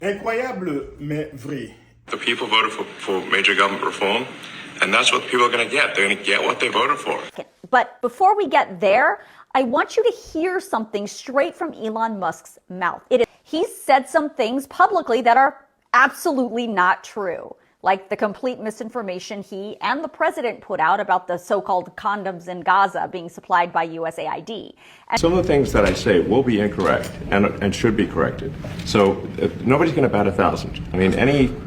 Incroyable, mais vrai. The people voted for major government reform, and that's what people are going to get. They're going to get what they voted for. But before we get there, I want you to hear something straight from Elon Musk's mouth. He's said some things publicly that are absolutely not true, like the complete misinformation he and the president put out about the so-called condoms in Gaza being supplied by USAID. Some of the things that I say will be incorrect and should be corrected. So nobody's going to bat 1,000. I mean,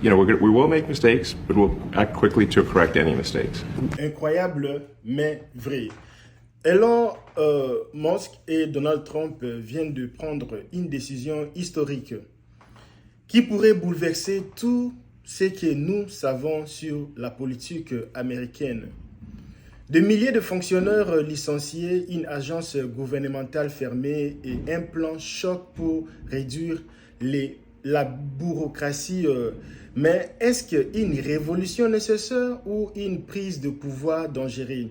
we will make mistakes, but we'll act quickly to correct any mistakes. Incroyable, mais vrai. Elon Musk et Donald Trump viennent de prendre une décision historique qui pourrait bouleverser tout ce que nous savons sur la politique américaine. Des milliers de fonctionnaires licenciés, une agence gouvernementale fermée et un plan choc pour réduire la bureaucratie. Mais est-ce qu'une révolution nécessaire ou une prise de pouvoir dangereuse?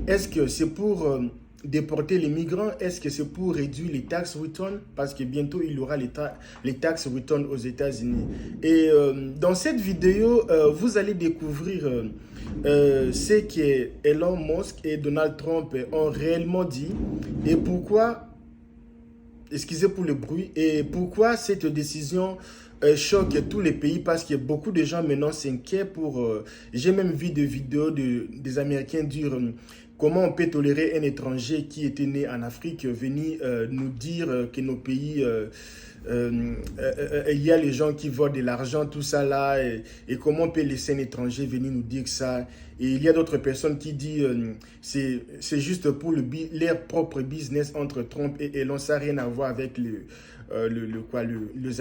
Est-ce que c'est pour déporter les migrants? Est-ce que c'est pour réduire les tax returns? Parce que bientôt, il y aura les tax returns aux États-Unis. Et dans cette vidéo, vous allez découvrir ce que Elon Musk et Donald Trump ont réellement dit et pourquoi, excusez pour le bruit, et pourquoi cette décision choque tous les pays, parce que beaucoup de gens maintenant s'inquiètent pour... j'ai même vu des vidéos des Américains dire comment on peut tolérer un étranger qui était né en Afrique venir nous dire que nos pays... il y a les gens qui volent de l'argent, tout ça là, et comment on peut laisser un étranger venir nous dire ça. Et il y a d'autres personnes qui disent c'est juste pour leur propre business entre Trump et Elon, ça n'a rien à voir avec les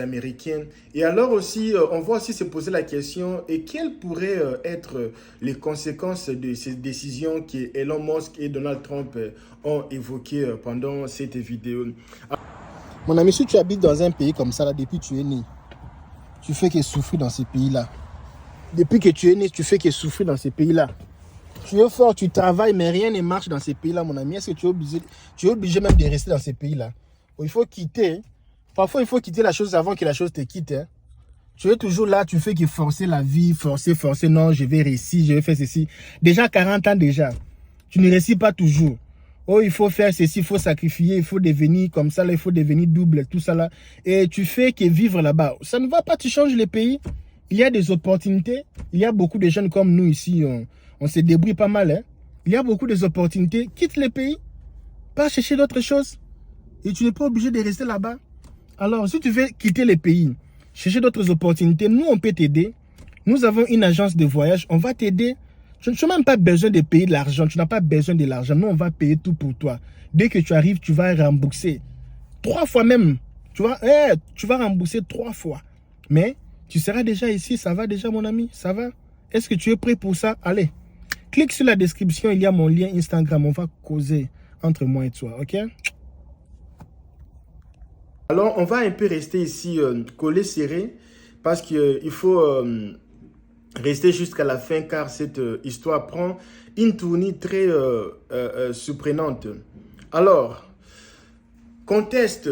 Américains. Et alors aussi, on va aussi se poser la question, et quelles pourraient être les conséquences de ces décisions que Elon Musk et Donald Trump ont évoquées pendant cette vidéo. Mon ami, si tu habites dans un pays comme ça, là, depuis que tu es né, tu fais que souffrir dans ces pays-là. Depuis que tu es né, tu fais que souffrir dans ces pays-là. Tu es fort, tu travailles, mais rien ne marche dans ces pays-là, mon ami. Est-ce que tu es obligé même de rester dans ces pays-là? Il faut quitter. Parfois, il faut quitter la chose avant que la chose te quitte. Hein. Tu es toujours là, tu fais que forcer la vie, forcer. Non, je vais réussir, je vais faire ceci. Déjà 40 ans déjà. Tu ne réussis pas toujours. Oh, il faut faire ceci, il faut sacrifier, il faut devenir comme ça, là, il faut devenir double, tout ça là. Et tu fais que vivre là-bas. Ça ne va pas, tu changes les pays. Il y a des opportunités. Il y a beaucoup de jeunes comme nous ici, on se débrouille pas mal. Hein. Il y a beaucoup d'opportunités. Quitte les pays, pas chercher d'autres choses. Et tu n'es pas obligé de rester là-bas. Alors, si tu veux quitter les pays, chercher d'autres opportunités, nous, on peut t'aider. Nous avons une agence de voyage, on va t'aider. Tu n'as même pas besoin de payer de l'argent. Tu n'as pas besoin de l'argent. Nous, on va payer tout pour toi. Dès que tu arrives, tu vas rembourser. 3 fois même. Tu vas rembourser 3 fois. Mais tu seras déjà ici. Ça va déjà, mon ami? Ça va? Est-ce que tu es prêt pour ça? Allez. Clique sur la description. Il y a mon lien Instagram. On va causer entre moi et toi. OK? Alors, on va un peu rester ici collé serré parce qu'il faut... restez jusqu'à la fin car cette histoire prend une tournure très surprenante. Alors, conteste,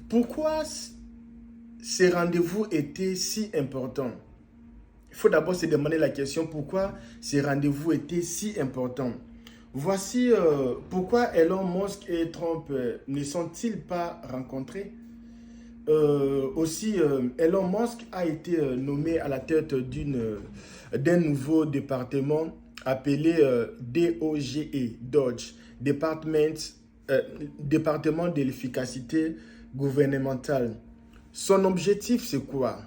pourquoi ces rendez-vous étaient si importants? Il faut d'abord se demander la question, pourquoi ces rendez-vous étaient si importants? Voici pourquoi Elon Musk et Trump ne sont-ils pas rencontrés? Aussi, Elon Musk a été nommé à la tête d'un nouveau département appelé DOGE, département de l'efficacité gouvernementale. Son objectif, c'est quoi?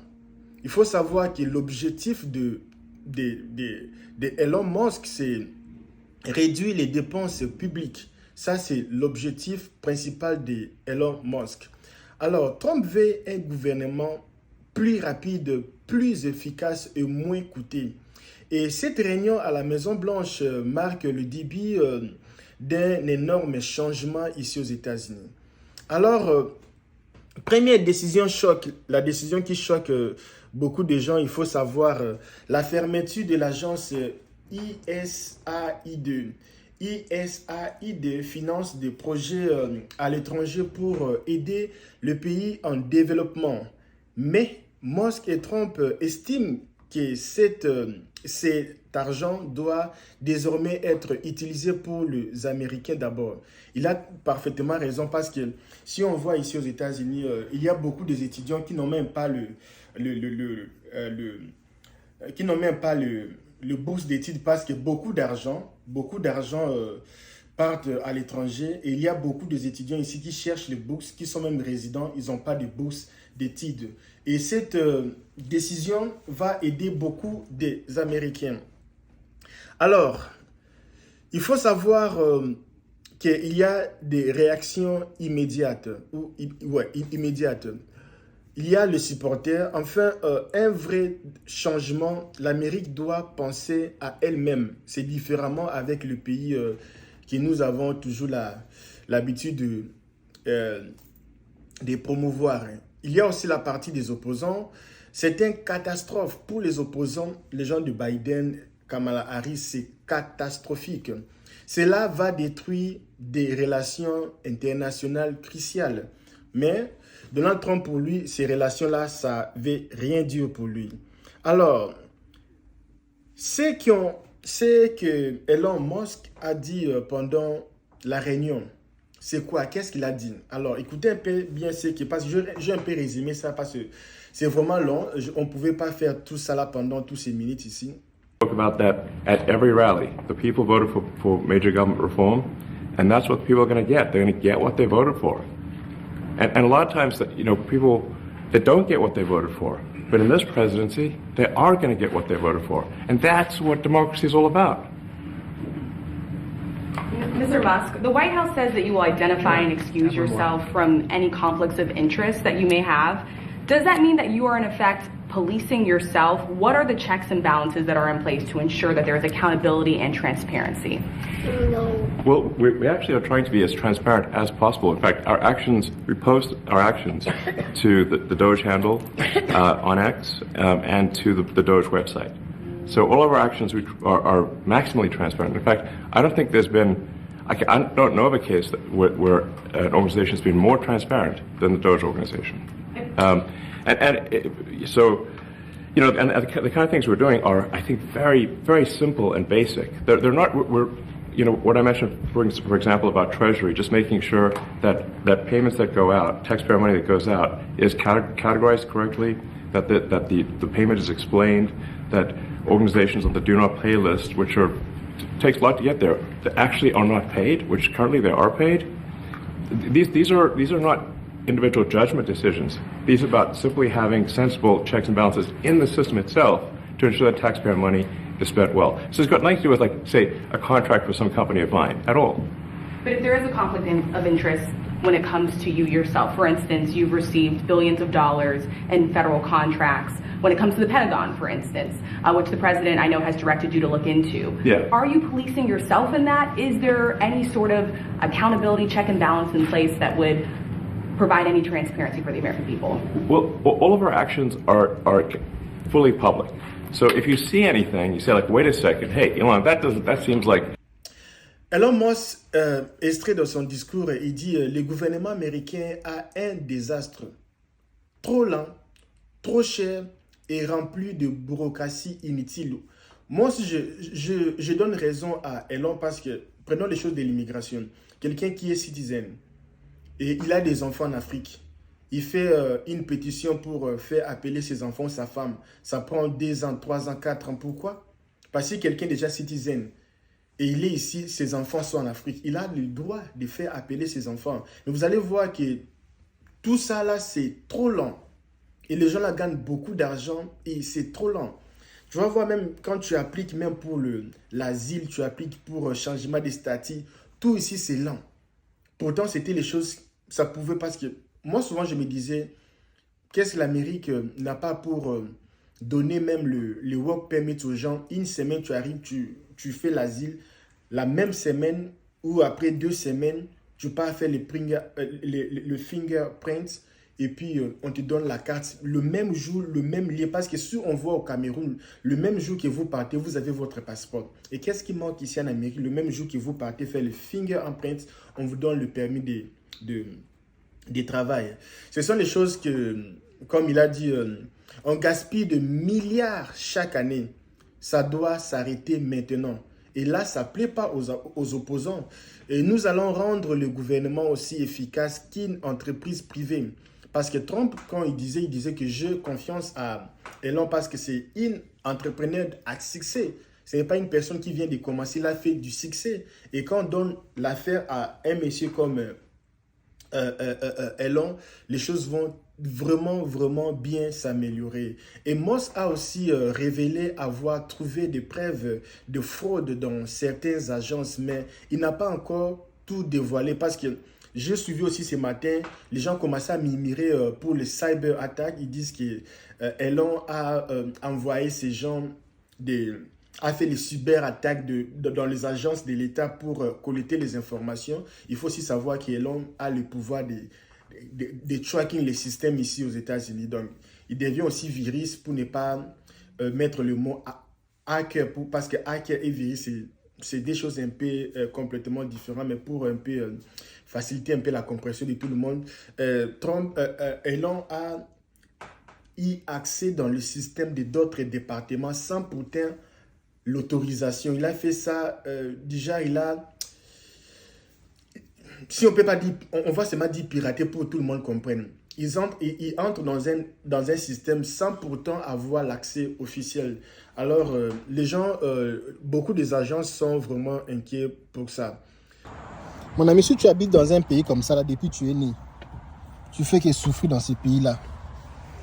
Il faut savoir que l'objectif de Elon Musk, c'est réduire les dépenses publiques. Ça, c'est l'objectif principal de Elon Musk. Alors, Trump veut un gouvernement plus rapide, plus efficace et moins coûteux. Et cette réunion à la Maison-Blanche marque le début d'un énorme changement ici aux États-Unis. Alors, première décision choc, la décision qui choque beaucoup de gens, il faut savoir la fermeture de l'agence USAID. USAID finance des projets à l'étranger pour aider le pays en développement. Mais Musk et Trump estiment que cet argent doit désormais être utilisé pour les Américains d'abord. Il a parfaitement raison parce que si on voit ici aux États-Unis, il y a beaucoup d'étudiants qui n'ont même pas le bourse d'études parce que beaucoup d'argent partent à l'étranger et il y a beaucoup d'étudiants ici qui cherchent les bourses, qui sont même résidents, ils n'ont pas de bourse d'études. Et cette décision va aider beaucoup des Américains. Alors, il faut savoir qu'il y a des réactions immédiates. Immédiates. Il y a le supporter. Enfin, un vrai changement, l'Amérique doit penser à elle-même. C'est différemment avec le pays que nous avons toujours l'habitude de promouvoir. Il y a aussi la partie des opposants. C'est une catastrophe pour les opposants. Les gens de Biden, Kamala Harris, c'est catastrophique. Cela va détruire des relations internationales cruciales. Mais Donald Trump, pour lui, ces relations-là, ça ne veut rien dire pour lui. Alors, ce que Elon Musk a dit pendant la réunion, c'est quoi? Qu'est-ce qu'il a dit? Alors, écoutez un peu bien ce qui passe. Je vais un peu résumer ça parce que c'est vraiment long. On ne pouvait pas faire tout ça là pendant toutes ces minutes ici. Spoke about that at every rally. The people voted for major government reform, and that's what the people are going to get. They're going to get what they voted for. And a lot of times, people that don't get what they voted for, but in this presidency, they are going to get what they voted for. And that's what democracy is all about. Mr. Musk, the White House says that you will identify and excuse yourself from any conflicts of interest that you may have. Does that mean that you are in effect policing yourself? What are the checks and balances that are in place to ensure that there is accountability and transparency? No. Well, we actually are trying to be as transparent as possible. In fact, we post our actions to the Doge handle on X and to the Doge website. So all of our actions are maximally transparent. In fact, I don't think there's been, I don't know of a case where an organization has been more transparent than the Doge organization. So, and the kind of things we're doing are, I think, very, very simple and basic. They're not, what I mentioned, for example, about Treasury, just making sure that payments that go out, taxpayer money that goes out, is categorized correctly, that the payment is explained, that organizations on the do not pay list, which takes a lot to get there, that actually are not paid, which currently they are paid. These are not individual judgment decisions. These are about simply having sensible checks and balances in the system itself to ensure that taxpayer money is spent well. So it's got nothing to do with, like, say, a contract for some company of mine at all. But if there is a conflict of interest when it comes to you yourself, for instance, you've received billions of dollars in federal contracts when it comes to the Pentagon, for instance, which the president, I know, has directed you to look into. Yeah. Are you policing yourself in that? Is there any sort of accountability check and balance in place that would provide any transparency for the American people? Well, all of our actions are fully public. So if you see anything, you say, like, wait a second, hey, Elon, that seems like... Elon Musk, extrait de son discours, il dit le gouvernement américain a un désastre trop lent, trop cher et rempli de bureaucratie inutile. Moi aussi, je donne raison à Elon parce que, prenons les choses de l'immigration. Quelqu'un qui est citizen et il a des enfants en Afrique. Il fait une pétition pour faire appeler ses enfants, sa femme. Ça prend 2 ans, 3 ans, 4 ans. Pourquoi? Parce que quelqu'un est déjà citizen et il est ici, ses enfants sont en Afrique. Il a le droit de faire appeler ses enfants. Mais vous allez voir que tout ça là, c'est trop lent. Et les gens là gagnent beaucoup d'argent et c'est trop lent. Tu vas voir même quand tu appliques même pour l'asile, tu appliques pour changement de statut, tout ici c'est lent. Pourtant c'était les choses, ça pouvait parce que moi souvent je me disais, qu'est-ce que l'Amérique n'a pas pour donner même le work permit aux gens. Une semaine tu arrives, tu fais l'asile, la même semaine ou après 2 semaines, tu pars faire le fingerprint. Et puis, on te donne la carte le même jour, le même lieu. Parce que si on voit au Cameroun, le même jour que vous partez, vous avez votre passeport. Et qu'est-ce qui manque ici en Amérique? Le même jour que vous partez faire le fingerprint, on vous donne le permis de travail. Ce sont les choses que, comme il a dit, On gaspille de milliards chaque année. Ça doit s'arrêter maintenant. Et là, ça ne plaît pas aux opposants. Et nous allons rendre le gouvernement aussi efficace qu'une entreprise privée. Parce que Trump, quand il disait que j'ai confiance à Elon parce que c'est une entrepreneur à succès. Ce n'est pas une personne qui vient de commencer, il a fait du succès. Et quand on donne l'affaire à un monsieur comme Elon, les choses vont vraiment bien s'améliorer. Et Musk a aussi révélé avoir trouvé des preuves de fraude dans certaines agences, mais il n'a pas encore tout dévoilé parce que j'ai suivi aussi ce matin, les gens commençaient à murmurer pour les cyber attaques. Ils disent que Elon a envoyé ces gens a fait les cyberattaques dans les agences de l'État pour collecter les informations. Il faut aussi savoir qu'Elon a le pouvoir de tracking les systèmes ici aux États-Unis. Donc, il devient aussi virus pour ne pas mettre le mot hacker, parce que hacker et virus, c'est des choses un peu complètement différentes, mais pour un peu faciliter un peu la compréhension de tout le monde, Elon a eu accès dans le système d'autres départements sans pourtant l'autorisation. Il a fait ça, déjà il a, si on peut pas dire, on va seulement dire pirater pour que tout le monde comprenne. Ils entrent dans un système sans pourtant avoir l'accès officiel. Alors, les gens, beaucoup des agences sont vraiment inquiets pour ça. Mon ami, si tu habites dans un pays comme ça, là, depuis que tu es né, tu fais que souffrir dans ces pays-là.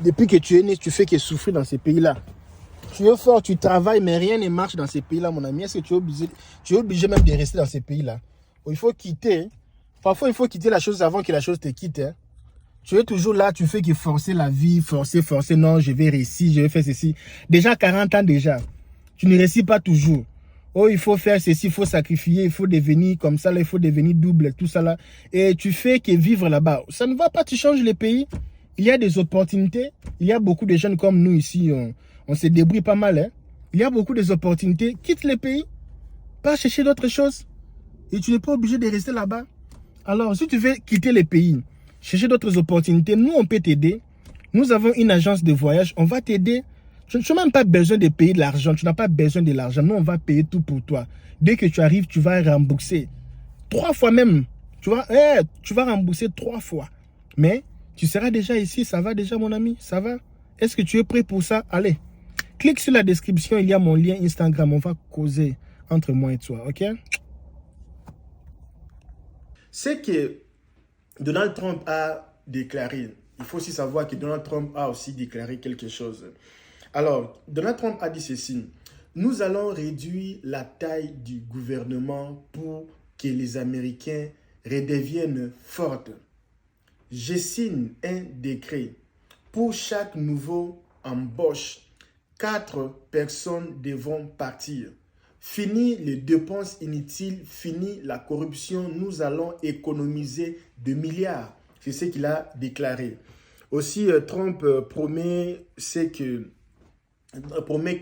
Depuis que tu es né, tu fais que souffrir dans ces pays-là. Tu es fort, tu travailles, mais rien ne marche dans ces pays-là, mon ami. Est-ce que tu es obligé même de rester dans ces pays-là? Il faut quitter. Parfois, il faut quitter la chose avant que la chose te quitte. Hein. Tu es toujours là, tu fais que forcer la vie, forcer. Non, je vais réussir, je vais faire ceci. Déjà 40 ans déjà. Tu ne réussis pas toujours. Oh, il faut faire ceci, il faut sacrifier, il faut devenir comme ça, là, il faut devenir double, tout ça là. Et tu fais que vivre là-bas. Ça ne va pas, tu changes les pays. Il y a des opportunités. Il y a beaucoup de jeunes comme nous ici, on se débrouille pas mal. Hein. Il y a beaucoup d'opportunités. Quitte les pays. Pas chercher d'autres choses. Et tu n'es pas obligé de rester là-bas. Alors, si tu veux quitter les pays, chercher d'autres opportunités, nous, on peut t'aider. Nous avons une agence de voyage. On va t'aider. Tu n'as même pas besoin de payer de l'argent. Tu n'as pas besoin de l'argent. Nous, on va payer tout pour toi. Dès que tu arrives, tu vas rembourser. 3 fois même. Tu vas rembourser 3 fois. Mais tu seras déjà ici. Ça va déjà, mon ami? Ça va? Est-ce que tu es prêt pour ça? Allez. Clique sur la description. Il y a mon lien Instagram. On va causer entre moi et toi. OK? C'est que Donald Trump a déclaré. Il faut aussi savoir que Donald Trump a aussi déclaré quelque chose. Alors, Donald Trump a dit ceci. Nous allons réduire la taille du gouvernement pour que les Américains redeviennent forts. Je signe un décret. Pour chaque nouveau embauche, 4 personnes devront partir. Fini les dépenses inutiles, fini la corruption, nous allons économiser des milliards. C'est ce qu'il a déclaré. Aussi, Trump promet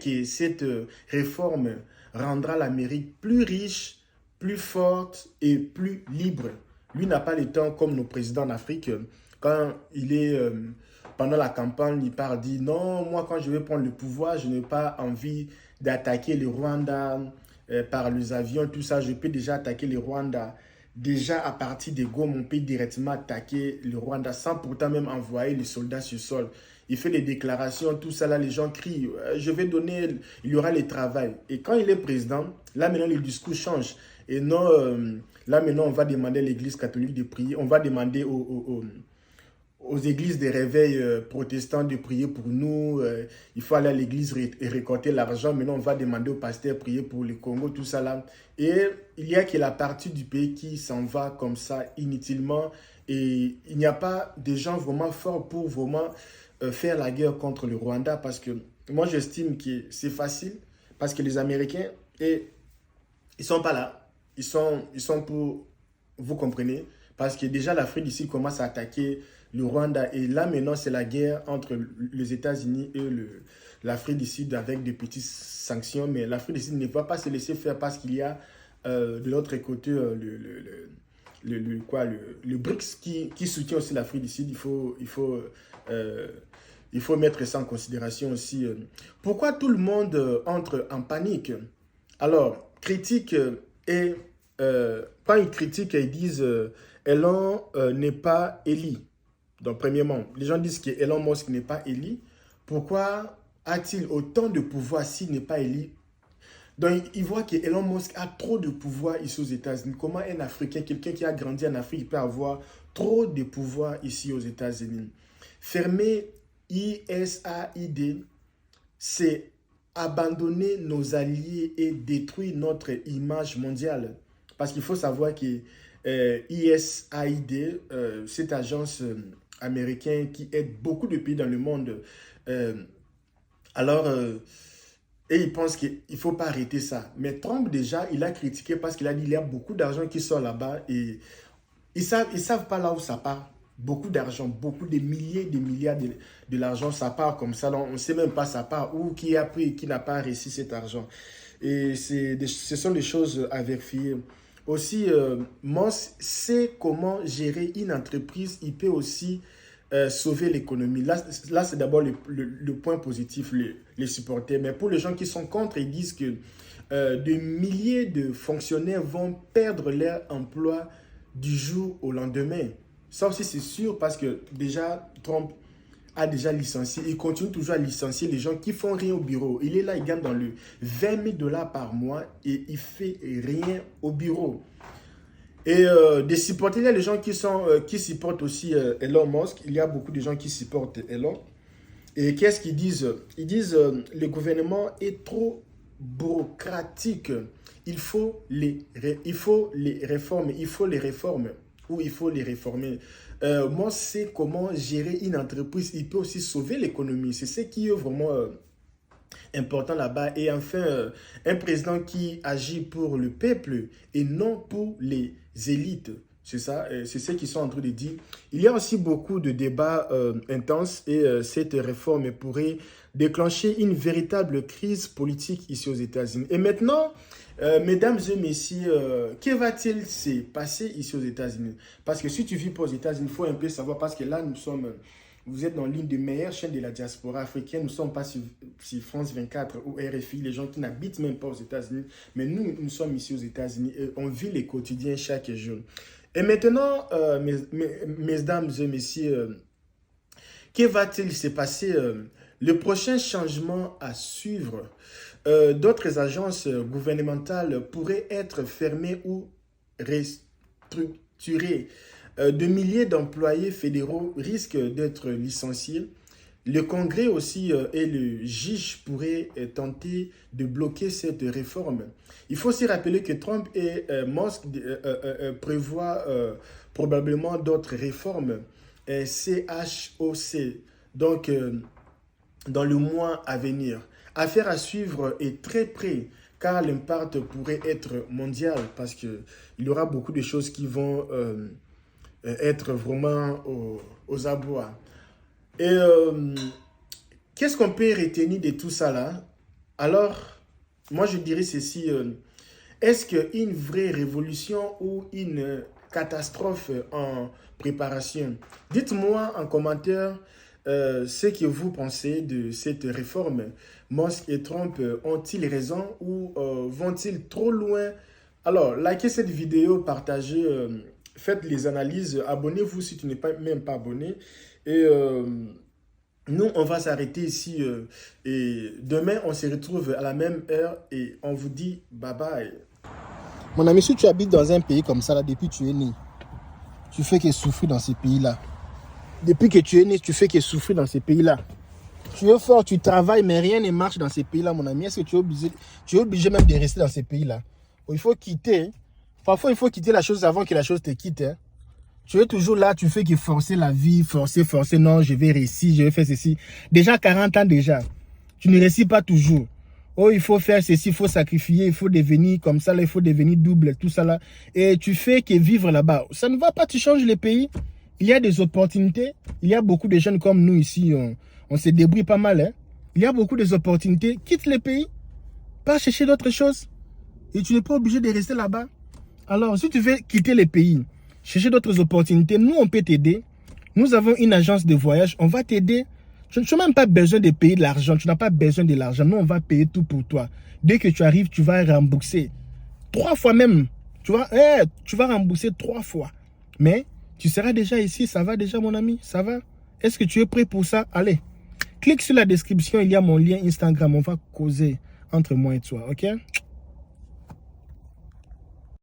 que cette réforme rendra l'Amérique plus riche, plus forte et plus libre. Lui n'a pas le temps comme nos présidents d'Afrique. Quand il est pendant la campagne, il part dire non, moi quand je vais prendre le pouvoir, je n'ai pas envie d'attaquer le Rwanda par les avions, tout ça. Je peux déjà attaquer le Rwanda. Déjà à partir de Goma, on peut directement attaquer le Rwanda sans pourtant même envoyer les soldats sur sol. Il fait des déclarations, tout ça là, les gens crient, je vais donner, il y aura le travail. Et quand il est président, là maintenant le discours change. Et non, là maintenant on va demander à l'église catholique de prier, on va demander aux églises de réveil protestants de prier pour nous. Il faut aller à l'église et récolter l'argent. Maintenant, on va demander aux pasteurs de prier pour le Congo, tout ça là. Et il y a que la partie du pays qui s'en va comme ça inutilement. Et il n'y a pas de gens vraiment forts pour vraiment faire la guerre contre le Rwanda. Parce que moi, j'estime que c'est facile. Parce que les Américains, ils ne sont pas là. Ils sont pour, vous comprenez. Parce que déjà, l'Afrique d'ici commence à attaquer le Rwanda. Et là, maintenant, c'est la guerre entre les États-Unis et l'Afrique du Sud avec des petites sanctions. Mais l'Afrique du Sud ne va pas se laisser faire parce qu'il y a de l'autre côté le BRICS qui soutient aussi l'Afrique du Sud. Il faut il faut mettre ça en considération aussi. Pourquoi tout le monde entre en panique? Alors, critique et quand ils critiquent, ils disent Elon n'est pas élu. Donc, premièrement, les gens disent que Elon Musk n'est pas élu. Pourquoi a-t-il autant de pouvoir s'il n'est pas élu? Donc, ils voient que Elon Musk a trop de pouvoir ici aux États-Unis. Comment un Africain, quelqu'un qui a grandi en Afrique, peut avoir trop de pouvoir ici aux États-Unis? Fermer USAID, c'est abandonner nos alliés et détruire notre image mondiale. Parce qu'il faut savoir que USAID, cette agence américaine qui aide beaucoup de pays dans le monde, et il pense qu'il ne faut pas arrêter ça. Mais Trump, déjà, il a critiqué parce qu'il a dit qu'il y a beaucoup d'argent qui sort là-bas et ils savent pas là où ça part. Beaucoup d'argent, beaucoup de milliers, de milliards de l'argent, ça part comme ça. On ne sait même pas ça part où, qui a pris et qui n'a pas réussi cet argent. Et ce sont des choses à vérifier. Aussi, Musk sait comment gérer une entreprise. Il peut aussi sauver l'économie. Là c'est d'abord le point positif, les supporters. Mais pour les gens qui sont contre, ils disent que des milliers de fonctionnaires vont perdre leur emploi du jour au lendemain. Ça aussi, c'est sûr parce que déjà, Trump a déjà licencié. Il continue toujours à licencier les gens qui font rien au bureau. Il est là, il gagne dans le 20 000 $ par mois et il fait rien au bureau. Et des supporters, il y a les gens qui supportent aussi Elon Musk. Il y a beaucoup de gens qui supportent Elon. Et qu'est-ce qu'ils disent? Ils disent le gouvernement est trop bureaucratique. Il faut les réformer. Il faut les réformer. Ou il faut les réformer. Moi, c'est comment gérer une entreprise. Il peut aussi sauver l'économie. C'est ce qui est vraiment important là-bas. Et enfin, un président qui agit pour le peuple et non pour les élites. C'est ça, c'est ce qu'ils sont en train de dire. Il y a aussi beaucoup de débats intenses et cette réforme pourrait déclencher une véritable crise politique ici aux États-Unis. Et maintenant, mesdames et messieurs, que va-t-il se passer ici aux États-Unis? Parce que si tu vis pas aux États-Unis, il faut un peu savoir parce que là, vous êtes dans l'une des meilleures chaînes de la diaspora africaine. Nous ne sommes pas sur France 24 ou RFI, les gens qui n'habitent même pas aux États-Unis. Mais nous sommes ici aux États-Unis et on vit les quotidiens chaque jour. Et maintenant, mesdames et messieurs, que va-t-il se passer? Le prochain changement à suivre, d'autres agences gouvernementales pourraient être fermées ou restructurées. De milliers d'employés fédéraux risquent d'être licenciés. Le Congrès aussi et le juge pourraient tenter de bloquer cette réforme. Il faut aussi rappeler que Trump et Musk prévoient probablement d'autres réformes, CHOC, donc dans le mois à venir. Affaire à suivre est très près, car l'impact pourrait être mondial, parce qu'il y aura beaucoup de choses qui vont être vraiment aux abois. Et qu'est-ce qu'on peut retenir de tout ça là? Alors, moi je dirais ceci, est-ce qu'une vraie révolution ou une catastrophe en préparation? Dites-moi en commentaire ce que vous pensez de cette réforme. Musk et Trump ont-ils raison ou vont-ils trop loin? Alors, likez cette vidéo, partagez, faites les analyses, abonnez-vous si tu n'es même pas abonné. Et nous, on va s'arrêter ici. Et demain, on se retrouve à la même heure et on vous dit bye bye. Mon ami, si tu habites dans un pays comme ça, là, depuis que tu es né, tu fais que souffrir dans ces pays-là. Depuis que tu es né, tu fais que souffrir dans ces pays-là. Tu es fort, tu travailles, mais rien ne marche dans ces pays-là, mon ami. Est-ce que tu es obligé même de rester dans ces pays-là? Il faut quitter. Parfois, il faut quitter la chose avant que la chose te quitte. Hein. Tu es toujours là, tu fais que forcer la vie, forcer. Non, je vais réussir, je vais faire ceci. Déjà 40 ans déjà. Tu ne réussis pas toujours. Oh, il faut faire ceci, il faut sacrifier, il faut devenir comme ça, là, il faut devenir double, tout ça là. Et tu fais que vivre là-bas. Ça ne va pas, tu changes les pays. Il y a des opportunités. Il y a beaucoup de jeunes comme nous ici, on se débrouille pas mal. Hein. Il y a beaucoup d'opportunités. Quitte les pays, pas chercher d'autres choses. Et tu n'es pas obligé de rester là-bas. Alors, si tu veux quitter les pays, chercher d'autres opportunités, nous, on peut t'aider. Nous avons une agence de voyage, on va t'aider. Tu n'as même pas besoin de payer de l'argent. Tu n'as pas besoin de l'argent. Nous, on va payer tout pour toi. Dès que tu arrives, tu vas rembourser. 3 fois même. Tu vas rembourser 3 fois. Mais tu seras déjà ici. Ça va déjà, mon ami? Ça va? Est-ce que tu es prêt pour ça? Allez. Clique sur la description. Il y a mon lien Instagram. On va causer entre moi et toi. OK?